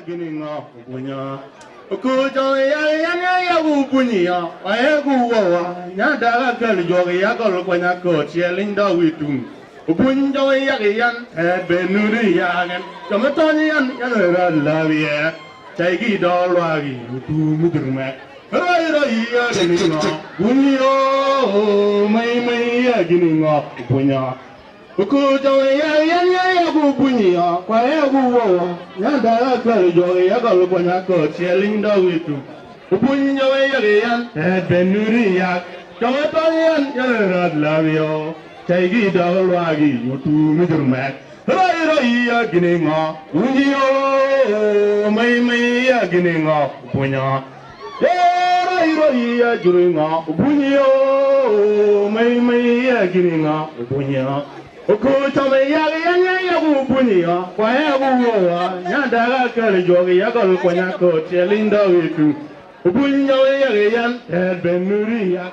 Gininga, Punya. Kujo ya Punya, I go, Yada Yago, when I go, Chelinda Witum. Punjo Yagian, Benuri Yagan, Tomatonian, Lavia, Tagi Dolwagi, Mudurmak. Raya Gininga, Punyo, May Gininga, Punya. Kujo ya Punya, Quago, Yada Yago, when I go, Chelinda Witum. Punjo Yagian, Benuri Yak, Tomatonian, Lavio. Tagi Dalwagi, you two middle mat. Raya Gininga, Unio, May Gininga, Punya. Raya Gininga, Bunio, May Gininga, Punya. Okutame Yagu Punya, Quago, Yada Kalijogi, Yagal Quanaco, Chelinda Witu. Punya Yagan, had been Nuria.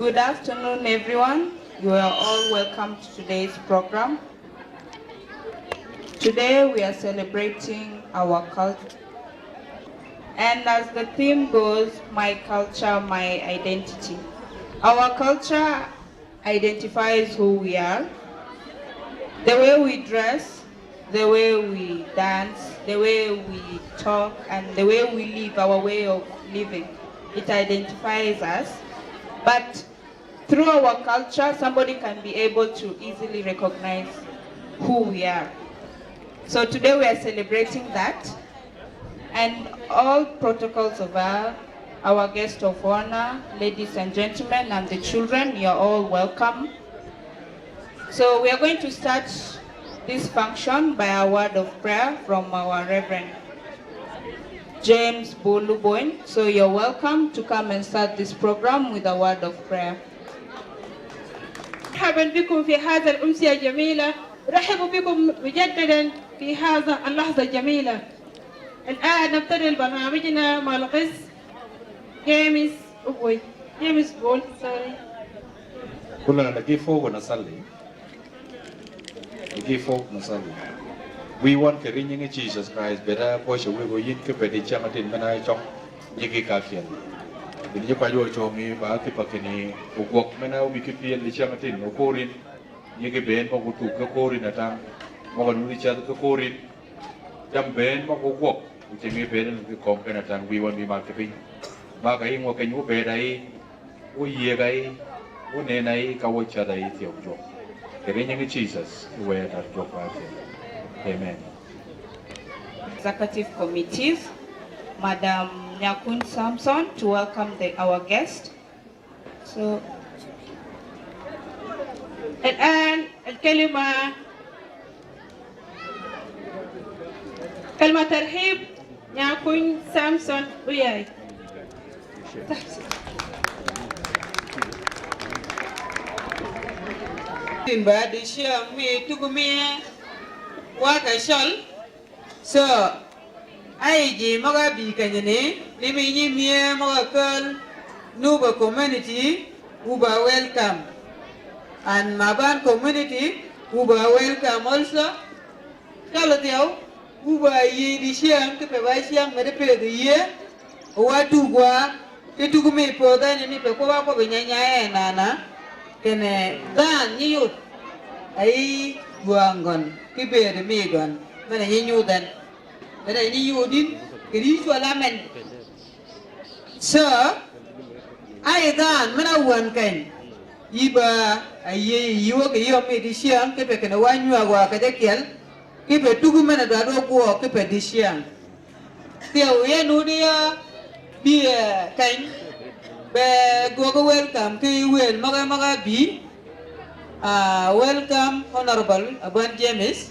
Good afternoon, everyone. You are all welcome to today's program. Today we are celebrating our culture. And as the theme goes, my culture, my identity. Our culture identifies who we are, the way we dress, the way we dance, the way we talk, and the way we live, our way of living. It identifies us. But through our culture, somebody can be able to easily recognize who we are. So today we are celebrating that. And all protocols of our guest of honor, ladies and gentlemen, and the children, you're all welcome. So we are going to start this function by a word of prayer from our Reverend James Boluboin. So you're welcome to come and start this program with a word of prayer. مرحبا بكم في هذا الأمسية الجميلة. رحبوا بكم مجددا في هذا اللحظة الجميلة. الآن نبتدئ برنامجنا مع القس جيمس بول. كلنا نقف ونصلي. We want to bring Jesus Christ better portion we go in ke pedi chamatin manai chong yiki kakian. Ini pa yo chomi ba ki pakini ugok mena ubi ki pien li chamatin okorin yiki ben mo kutu ke korin atang mo kan uli chat ke korin jam ben mo ugok ucemi ben ke kom kan atang we want be marketing ba kai mo kan u be dai u ye gai u ne nai ka wo cha dai tiok jo. Bring Jesus where that job Amen. Executive committees, Madam Nyakun Samson, to welcome our guest. So, الآن كلمة ترحيب نياكون سامسون وياي. Timba di siang mi tugumi waka shol so ai ji maga bi kanyane limi ni mi maga kal nuba community uba welcome and maban community uba welcome also kalau tiaw uba yi di siang ke pe bai siang mere pe de ye wa tugwa ke tugumi po da ni pe ko ba ko nyanya nana kene dan nyut ai buangon kiber migon mana nyudan mana nyudin kiri suala men so ai dan mana wan kan iba ai yiwo ke yo mi di siang ke pe kene wanyu agwa ka dekel ke pe tugu mana da do ko ke pe di siang tiaw ye nu dia bi kan be go welcome ke wel maga bi welcome honorable Aban James,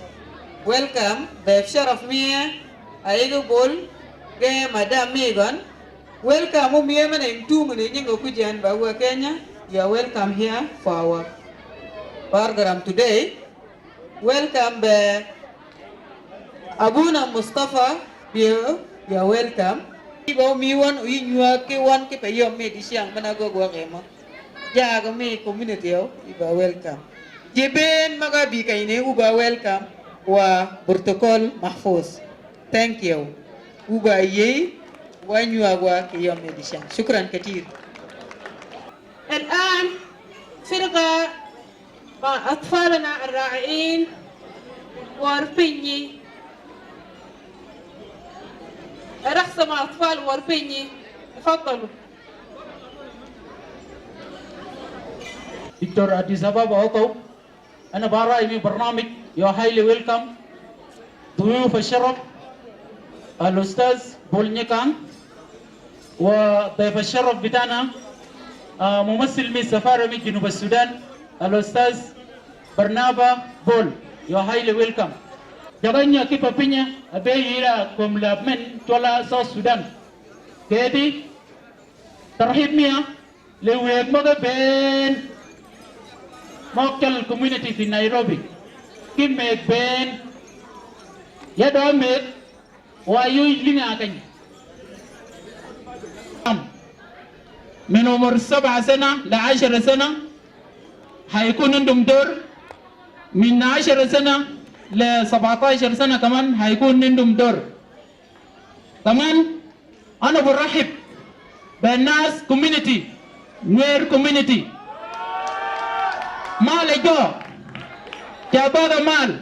welcome the sheriff Mia Aigo Bol ge Madam Megan, welcome Mia man in 2 minutes ngo kujan ba wa Kenya. You are welcome here for our program today. Welcome be Abuna Mustafa Bio, you are welcome. Ibo mi wan uyi nyua ke wan ke pe yom me di siang mana go kemo ja go me community yo iba welcome jeben maga bi kayne uba welcome wa protocol mahfuz thank you uba ye wa nyua go ke yom me di siang shukran katir. الآن فرقة مع أطفالنا الرائعين وارفيني رقصة مع أطفال وارفيني تفضلوا. دكتور أديس أبابا أوكو أنا برأيي من برنامج يو هايلي ويلكم ضيوف الشرف الأستاذ بولنيكان وضيف الشرف بتاعنا ممثل من سفارة من جنوب السودان الأستاذ برنابا بول يو هايلي ويلكم. Jaganya kipa pinya abe ira komla men tola South Sudan. Jadi terhibnya lewek moga ben mokal community di Nairobi. Kimek ben ya do mek wayu linga kan. من عمر 7 سنة ل10 سنة هيكون عندهم دور، من 10 سنة ل17 سنة كمان هيكون عندهم دور. كمان أنا برحب بالناس كوميونيتي نوير كوميونيتي مال جو جابوا مال.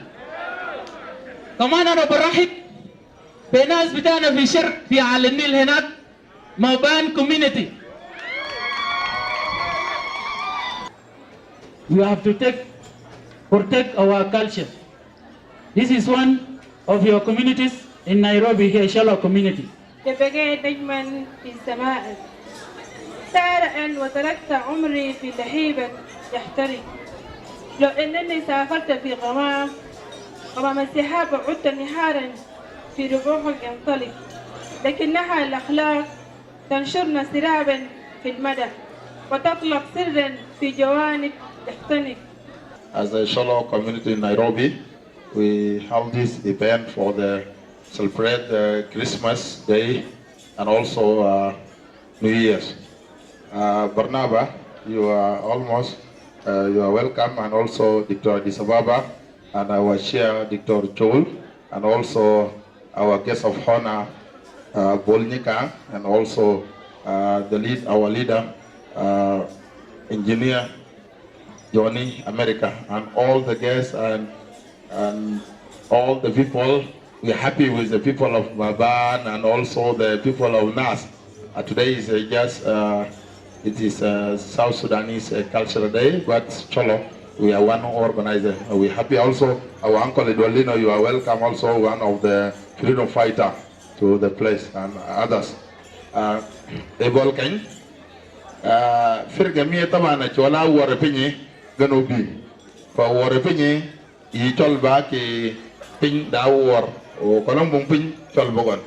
كمان أنا برحب بناس بتاعنا في شرق في على النيل هناك مابان كوميونيتي. We have to protect our culture. This is one of your communities in Nairobi here, Shala community. تبقى نجما في السماء سارعا وتركت عمري في لهيبة يحترق. لو أنني سافرت في غمام السحاب وعدت نهارا في ربوع ينطلق، لكنها الأخلاق تنشرنا سرابا في المدى وتطلق سرا في جوانب يختنق. As a Shala community in Nairobi, we have this event for the celebrate the Christmas Day and also New Year's. Barnaba, you are welcome, and also Dr. Addis Ababa and our chair Dr. Joel, and also our guest of honor Bolnika, and also our leader engineer Johnny America, and all the guests and all the people. We are happy with the people of Maban and also the people of Nas. Today is it is South Sudanese Cultural Day, but Cholo, we are one organizer. We are happy also. Our uncle Edwalino, you are welcome, also one of the freedom fighter to the place, and others. Ebol Kany, Firgamia Tamana Chola Warapini, Ganubi. For Warapini, he told back a pin da war. O kolong bung pin tol bogon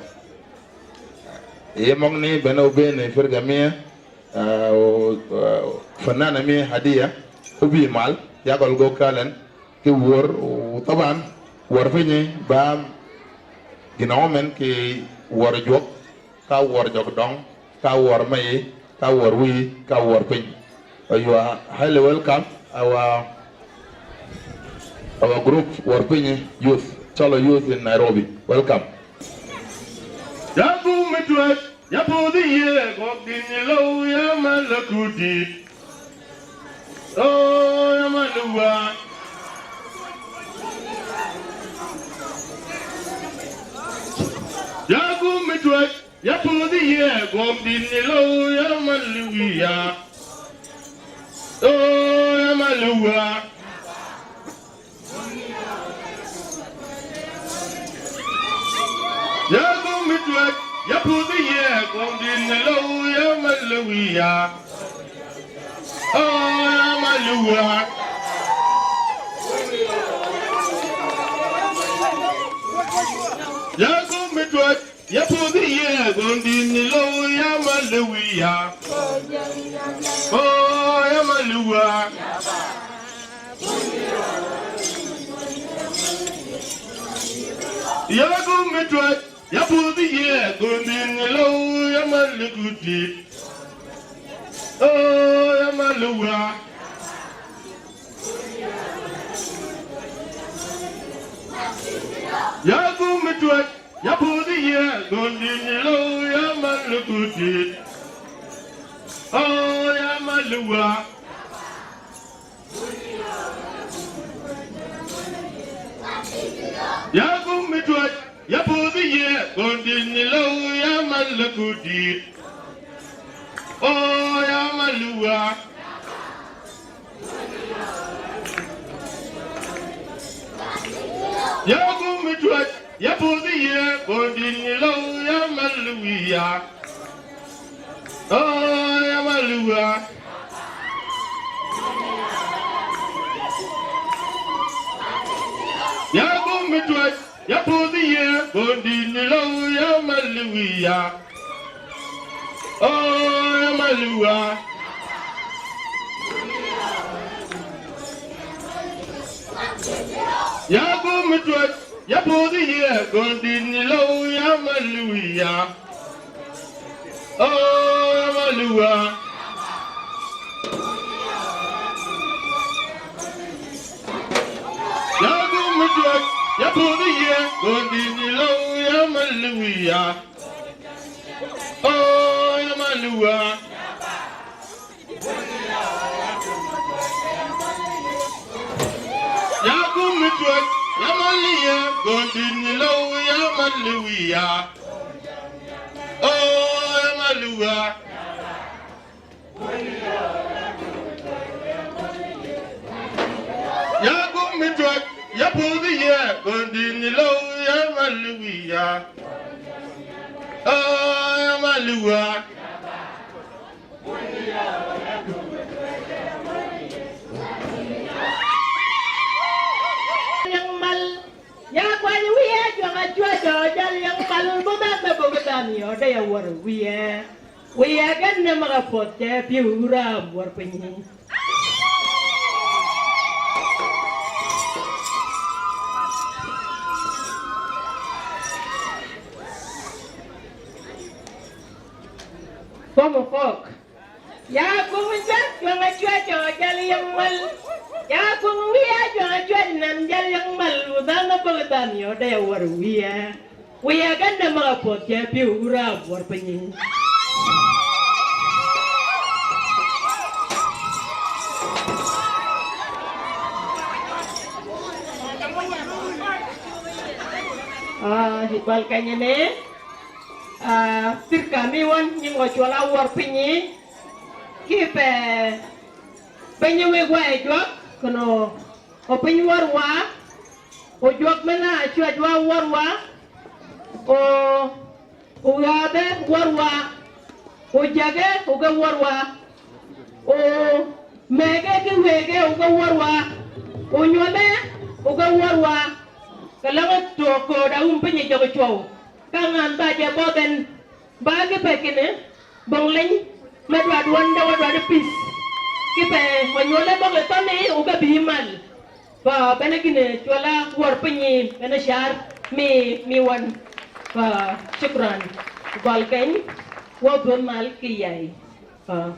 mong ni beno bene fergamia fanana mi hadia ubi mal ya gol go kalen ki wor taban wor fini ba ginaomen ki wor jok ka wor jok dong ka wor mai ka wor wi ka wor pin. You are highly welcome our group wor pin youth Solo youth in Nairobi. Welcome. Yabu Metwat, Yabu the year, Gobdinilo, Yamalakudi. Oh, Yamalua. Yabu Metwat, Yabu the year, Gobdinilo, Yamaluia. Oh, Yamalua. Yago mitwat, yapudi ye, gondin lo yamaluia. Oh yamalua. Yago mitwat, yapudi ye, gondin lo yamaluia. Oh yamalua. Yago mitwat. Yapudi ye, gondin lo yamalukudi. Oh yamalua. Yago mitwat, yapudi ye, gondin lo yamalukudi. Oh yamalua. Yago mitwat. Yapudi ye, gondin lo yamalukudi. Oh yamalua. Yago mitwat, yapudi ye, gondin lo yamaluia. Oh yamalua. Yago mitwat. Yapudi ye, gondin lo yamaluia. Oh yamalua. Yago mitwat, yapudi ye, gondin lo yamaluia. Oh yamalua. Yapudiye gondini lo yamaluya. Oh yamalua. Yakumitwa yamaliye gondini lo yamaluya. Oh yamalua. Yakumitwa yapudiye gondini lo yamaluya. Oh yamalua. Yang mal ya kwani wiye jonga jwajo jal yang mal bo ba ba bo tan yo de ya war wiye gan ne maga pote piura war penyi como fok ya kumunja jonga jwajo jal yang mal ya kumu wiye jonga jwajo nan jal yang mal udana bo tan yo de ya war wiye gan ne maga pote piura war penyi hikbal kanya ne pir kami wan nyim wa chola war pinyi kipe penyi we gwa ejwa kono o penyi war wa o jok mena chwa jwa war wa o yade war wa o jage o ga war wa o mege ki wege o ga war wa o nyole o ga war wa kalau toko dah umpenye jago cow, kangan baca boben, bagi pekine, bongling, medwaduan dah pis, kipe menyola bong letone uga bihimal, ba benegine cuala war penyi, beneshar mi wan, ba syukran, balkan, wabun mal kiyai, ba.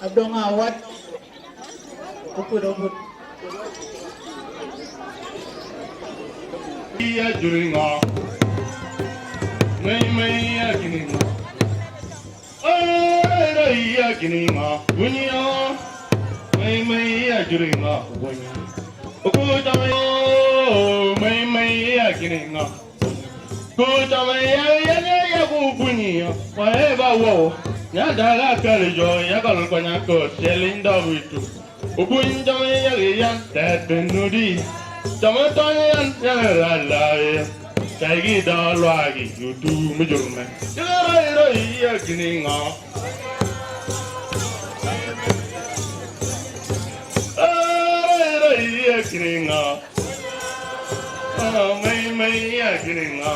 Abdonga wat ukudobut iya juringa mai ya gininga ara iya gininga bunya mai ya juringa bunya ko mai ya gininga ko ya bunya wa ba wo ya daga kalijo ya kalkwanya ko selinda witu ubunja ya benudi Jamatan ya la kaigi da lwagi yutu mujurme ira iya gininga ira iya gininga mai iya gininga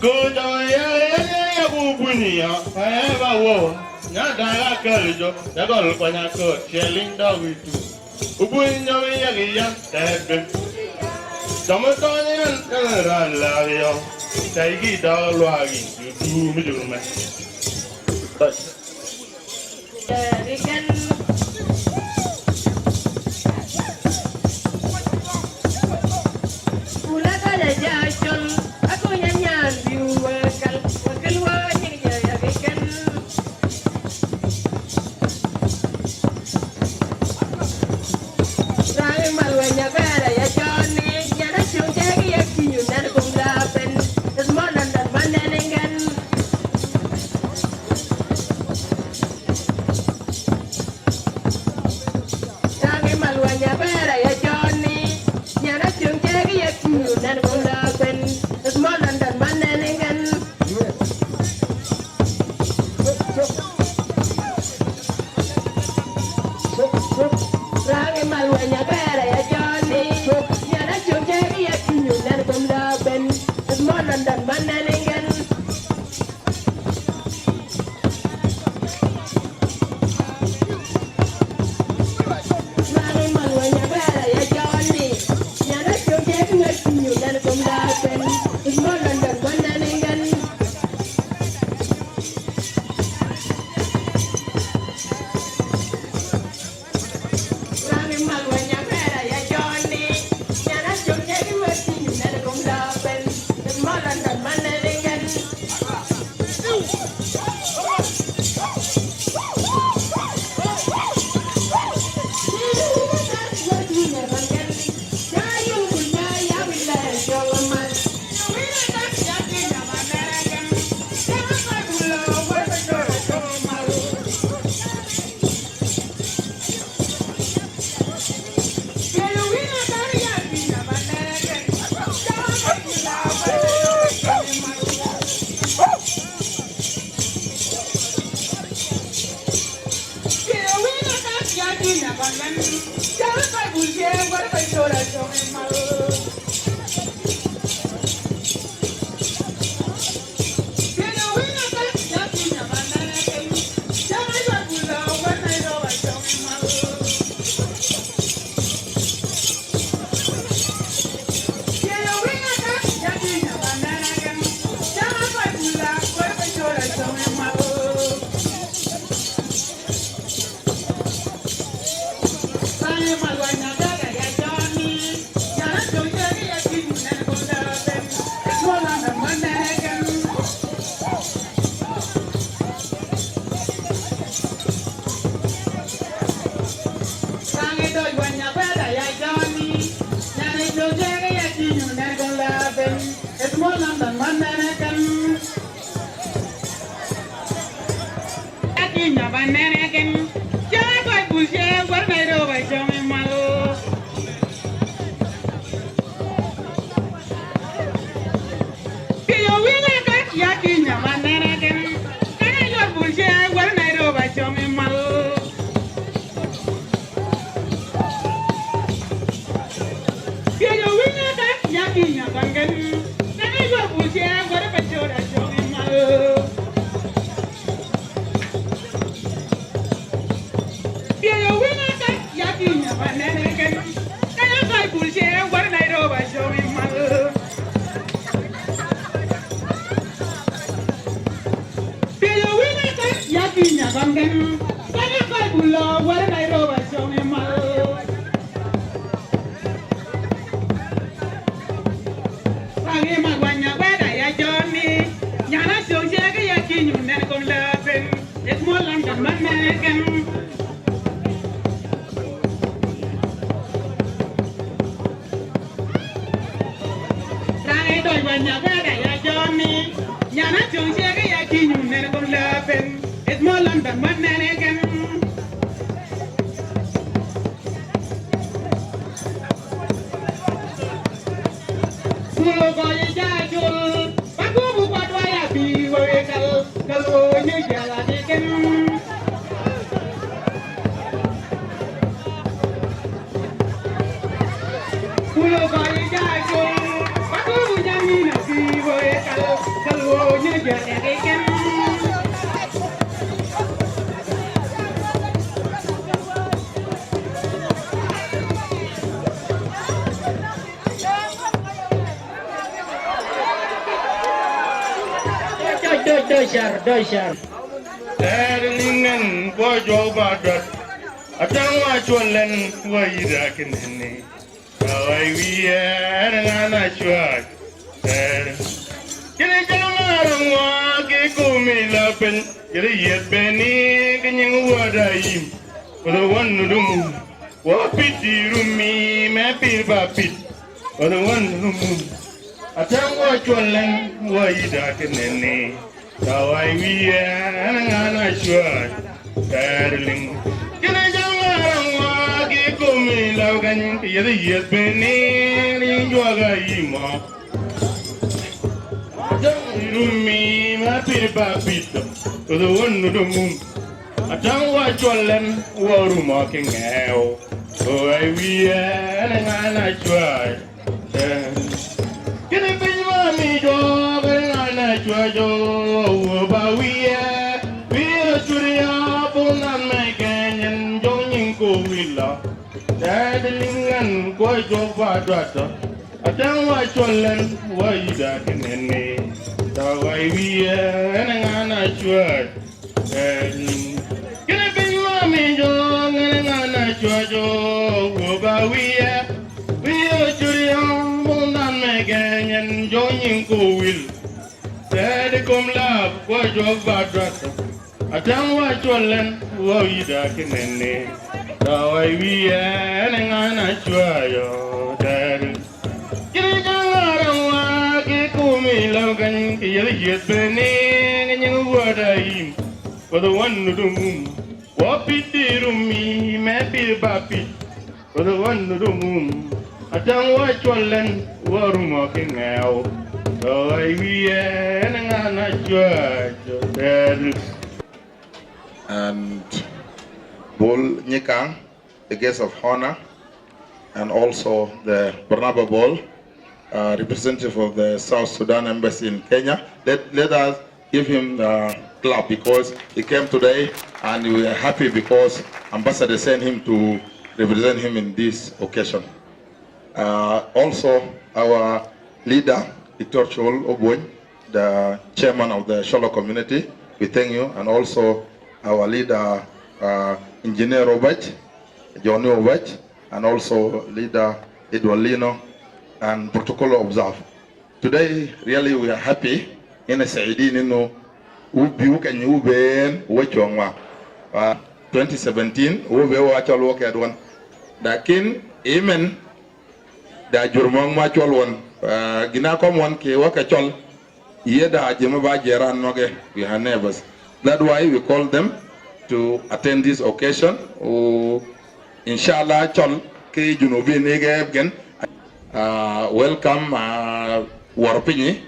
go da ya bubunia ba wo na daga kalijo ya kalkwanya ko selinda witu ubunja ya ben Jamatan ya la kaigi da lwagi yutu mujurme London, maneneken jara koy bulje war nay ro bay jome malo piyo winga ka yakinya maneneken kana yor bulje war nay ro bay jome malo piyo winga ka yakinya bangen kana yor bulje war bay jome malo Erlingen bojo badot atangwa cholen waira kinene awai wiye ngana chwat kile jamarangwa ke kumila pen kile yebeni kinyeng wadayim wala wanudum wapitirumi me pirbapit wala wanudum atangwa cholen waira kinene Kawai wiye ngana chwat darling kina jamarangwa ki kumi laugan yede yebeni ni jwaga yima rumi ma pirba pito to wonu dum atangwa cholen waruma kingeo kawai wiye ngana chwat kina bijma mi jo Jojo, Bawiya, we Churia, Bonan Megan, joining Govilla, Daddling and Quajo Badrata. I don't watch your land, why you dark in the name. The way we are, and I'm sure. Can I be mommy, John, and I'm Jojo, Bawiya, we are Churia, Bonan Megan, and joining Govilla. Daddy come love, what your badrata. I don't watch your land, what you dark in the name. Now I be and I try your daddy. Get it down, get me, Logan, you're burning, and you were the for the one to the moon. What pity to me, maybe baby, for the one to the moon. I don't watch your land, what I'm walking out. So I and Bol Nyikang, the guest of honor, and also the Barnaba Bol, representative of the South Sudan Embassy in Kenya. Let us give him a clap because he came today and we are happy because Ambassador sent him to represent him in this occasion. Also, our leader, Itorchol Oboy, the chairman of the Sholo community, we thank you, and also our leader, Engineer Robert, Johnny Robert, and also leader Edward Lino, and protocol observe. Today, really, we are happy in a Saidi Nino, Ubiuk and Uben, Wachongwa. 2017, Ube Wachal work at one. Dakin, Amen, da Jurmong Machol one. Gina come one ke wakachol yeda jemaba jeran noge we are neighbors. That's why we call them to attend this occasion. Inshallah, chol ke junubi nege again. Welcome Warpini,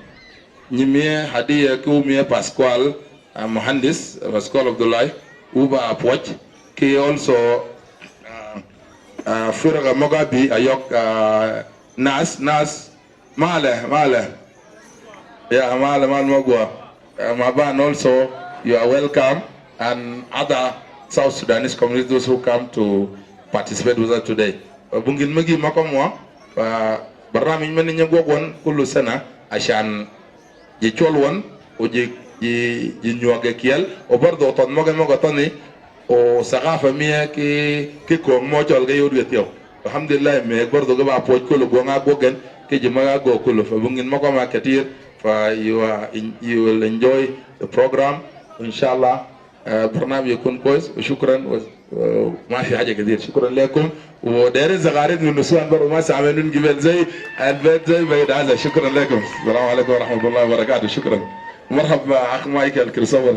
Nimie Hadia Kumie Pascual Mohandis, Pascual Abdullah, Uba Apwach, ke also Furaga Mogabi Ayok Nas Male. Yeah, Male Mogwa. Maban also, you are welcome, and other South Sudanese communities who come to participate with us today. Bungin magi makamwa, barami mani nyagwagwan kulu sana ashan jicholwan o jinyuage kiel o bardo ton moga toni o sagafa miya ki ko mojol ga yodu yetyo. Alhamdulillah me bardo ga ba poj kulu gonga gogen ke jimaga go kulu fa bungin makama katir. You will enjoy the program inshallah. برنامج يكون كويس وشكرا ما في حاجه كثير. شكرا لكم ودايرين زغاريد من نسوان برضه ما سامعين جبال زي البيت زي بيت عزة. شكرا لكم. السلام عليكم ورحمه الله وبركاته. شكرا. مرحبا اخ مايكل كريستوفر.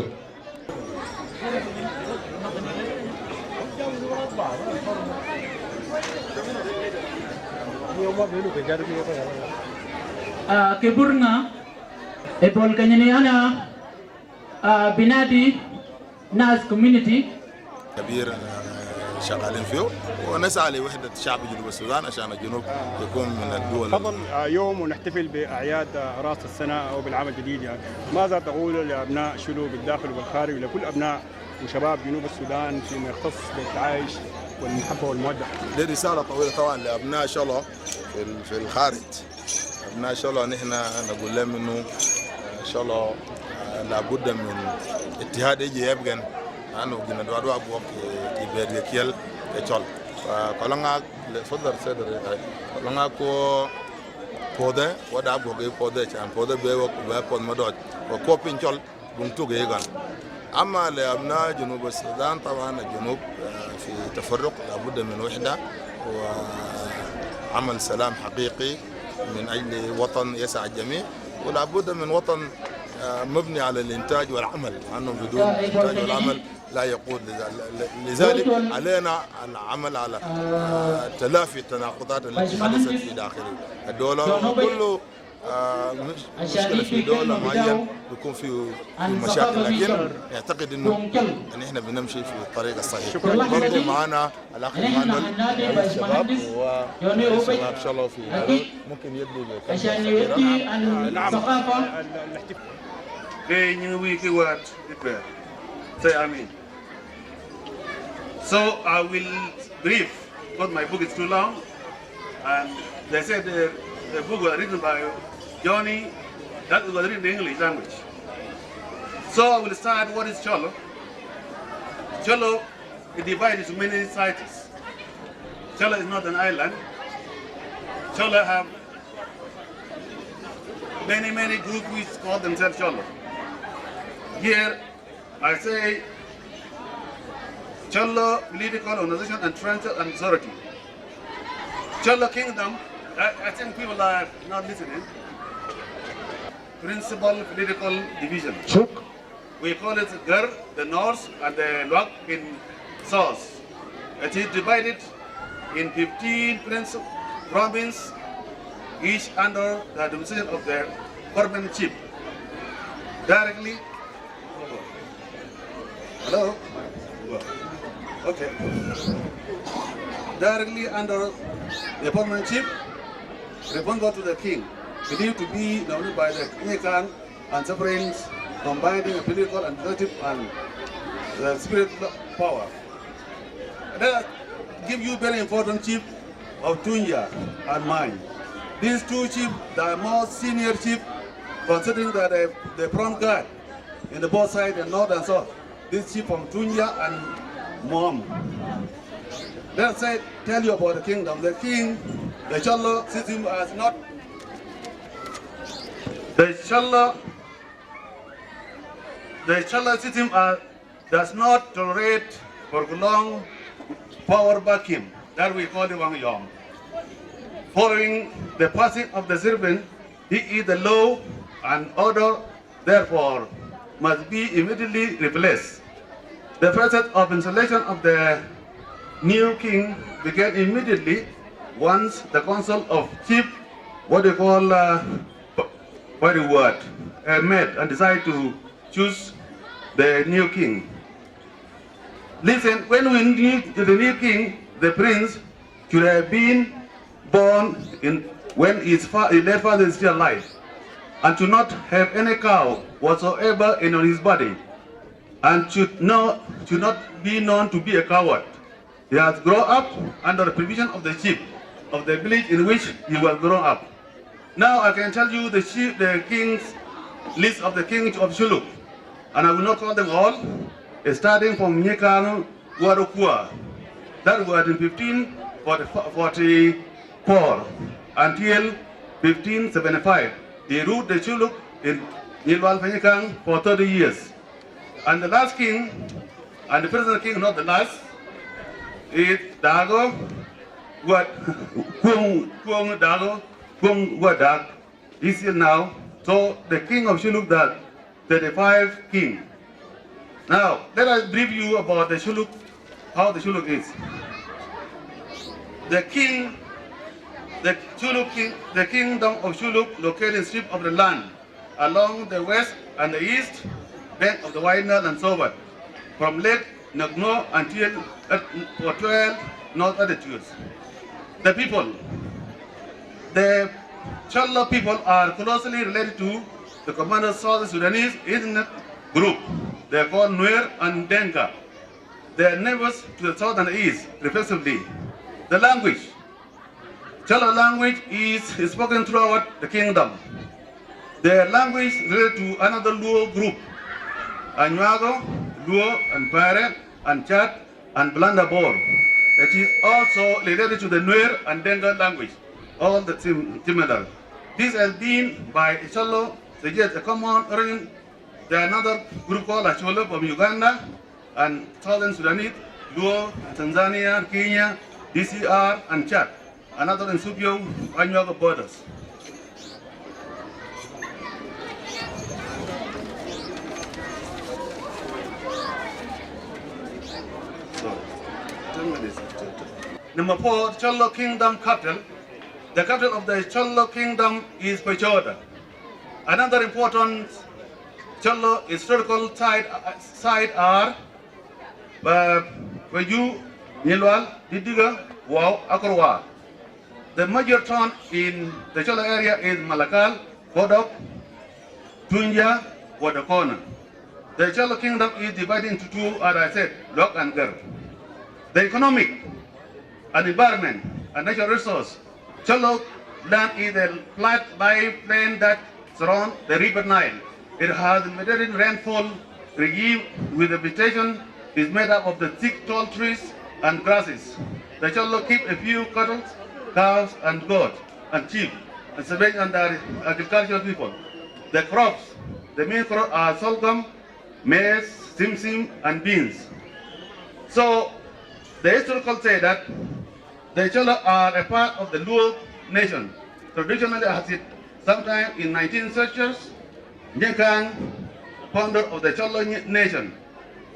كبرنا ebol kanyani ana بنادي ناس كوميونيتي كبير شغالين فيه ونسعى لوحدة شعب جنوب السودان عشان الجنوب يكون من الدول. فضل يوم ونحتفل بأعياد رأس السنة أو بالعام الجديد، يعني ماذا تقول لأبناء شلوب الداخل والخارج ولكل أبناء وشباب جنوب السودان فيما يختص بالتعايش والمحبة والمودة؟ دي رسالة طويلة طبعا لأبناء شلو في الخارج. أبناء شلو نحن نقول لهم إنه شلو لابد من اتحاد يجي يبغن أنه جنا دوادو أبوك يبير يكيل يشال. فكلنا فضل سيدر كلنا كو بوده ودا أبوك بوده كان بوده بيوك بيكون مدود وكو بينشال بنتوج يجان. أما لأبناء جنوب السودان طبعا الجنوب في تفرق لابد من وحدة وعمل سلام حقيقي من أجل وطن يسع الجميع، ولابد من وطن مبني على الإنتاج والعمل، لأنه بدون الإنتاج والعمل لا يقود. لذلك علينا العمل على تلافي التناقضات التي حدثت في داخل الدولة. وكل مشكلة في دولة معين بيكون في مشاكل، لكن نعتقد إنه إحنا بنمشي في الطريق الصحيح. برضو معنا الأخ مانويل الشباب والشباب شلو في هذا ممكن يدوا عشان يودي الثقافة. Say Amen. So I will brief because my book is too long, and they said the book was written by Johnny, that was written in English language. So I will start. What is Cholo? Cholo is divided into many societies. Cholo is not an island. Cholo have many groups which call themselves Cholo. Here I say Cholo political organization and transit and authority. Cholo kingdom, I think people are not listening. Principal political division. We call it Gar, the north, and the Luak in south. It is divided in 15 provinces, each under the administration of the permanent chief. Directly. Hello? Okay. Directly under the permanent chief, responsible to the king, believed to be nominated by the king and sovereigns, combining the political and legislative and the spiritual power. Then I give you very important chief of Tunja and mine. These two chiefs, the most senior chief, considering that the front guard in the both sides, the north and south. This chief from Tunja and Moam. Then I tell you about the kingdom. The king, the Cholo system has not. The Cholo system does not tolerate for long power vacuum. That we call the Wang Yong. Following the passing of the servant, he is the law and order, therefore must be immediately replaced. The process of installation of the new king began immediately once the council of chief, what they call met and decided to choose the new king. Listen, when we need the new king, the prince should have been born when his late father is still alive, and should not have any cow whatsoever in his body, and should not be known to be a coward. He has grown up under the provision of the chief of the village in which he was grown up. Now I can tell you the king's list of the kings of Shuluk, and I will not call them all, starting from Nyekano Warukua. That was in 1544 until 1575. They ruled the Shuluk in Nilwal Panyakang for 30 years. And the last king, and the present king, not the last, is Dago Kuong Dago Kuong Wadak. He's here now. So the king of Shuluk, that 35 king. Now let us brief you about the Shuluk, how the Shuluk is. The kingdom of Shuluk located in strip of the land along the west and the east bank of the White Nile and so on, from Lake Nagno until 12 north latitudes. The people, the Chollo people are closely related to the Commander South Sudanese ethnic group. They are called Nuer and Denka. They are neighbors to the south and the east, respectively. The language, Chollo language is spoken throughout the kingdom. Their language related to another Luo group, Anyuago, Luo, and Pare, and Chat, and Blanda Bor. It is also related to the Nuer and Denga language, all the similar. This has been by Chollo suggests a common origin. There are another group called Acholo from Uganda and Southern Sudanese, Luo, Tanzania, Kenya, DCR, and Chad. Another in Supio, Anyuago borders. Number 4, Chollo Kingdom capital. The capital of the Chollo Kingdom is Pachoda. Another important Chollo historical site are Waju, Nilwal, Didiga, Wow, Akorwa. The major town in the Chollo area is Malakal, Kodok, Tunja, Wadakona. The Chollo Kingdom is divided into two, as I said, Lok and Ger. The economic and environment and natural resource. Chollo land is a flat plain that surrounds the river Nile. It has a moderate rainfall regime with the vegetation is made up of the thick tall trees and grasses. The Chollo keep a few cattle, cows and goats and sheep and survey under agricultural people. The crops, the main crops are sorghum, maize, simsim and beans. So the historical say that the Chollo are a part of the Luo nation. Traditionally, as it sometime in 19th century, Nyekang, founder of the Chollo nation,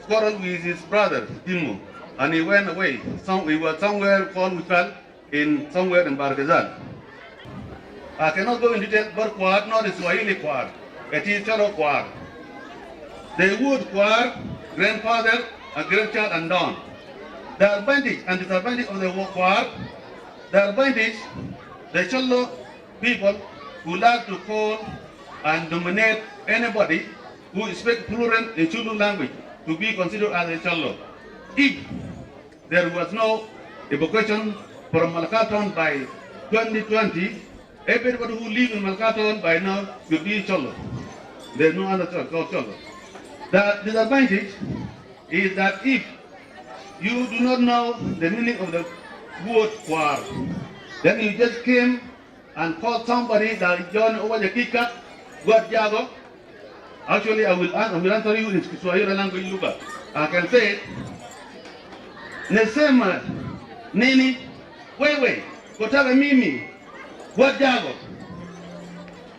quarreled with his brother Timu, and he went away. We were somewhere called Wikal, somewhere in Bargazal. I cannot go in detail, but Kwar, not the Swahili Kwar. It is Chollo Kwar. The wood Kwar, grandfather and grandchild and Don. The advantage and disadvantage of the Kwar, the advantage, the Chollo people who like to call and dominate anybody who speaks fluent in Chulu language to be considered as a Chollo. If there was no evacuation from Malakaton by 2020, everybody who lives in Malakaton by now will be Chollo. There is no other called Chollo. The disadvantage is that if you do not know the meaning of the word Kwar, then you just came and called somebody that John over the Kika, God Jago. Actually, I will answer you in Swahili language. I can say, Nesema, Nini, wewe, kutaka mimi, God Jago.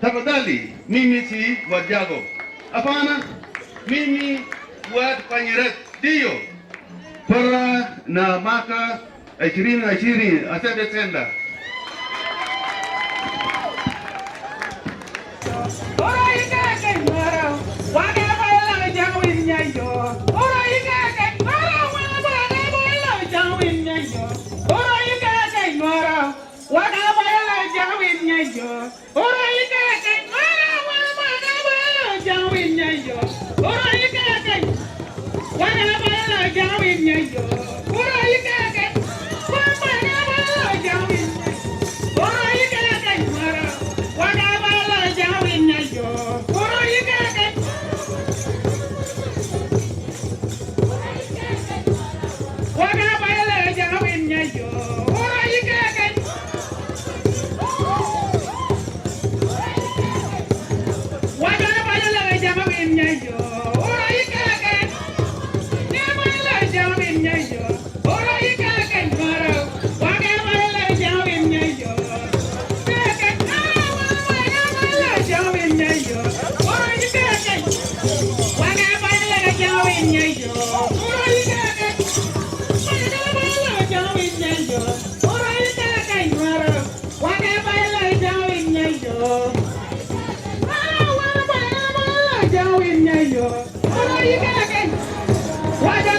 Tafadhali, mimi si God Jago. Hapana, mimi word Panyeret. Dio para na mwaka 2020. Asante tena. Why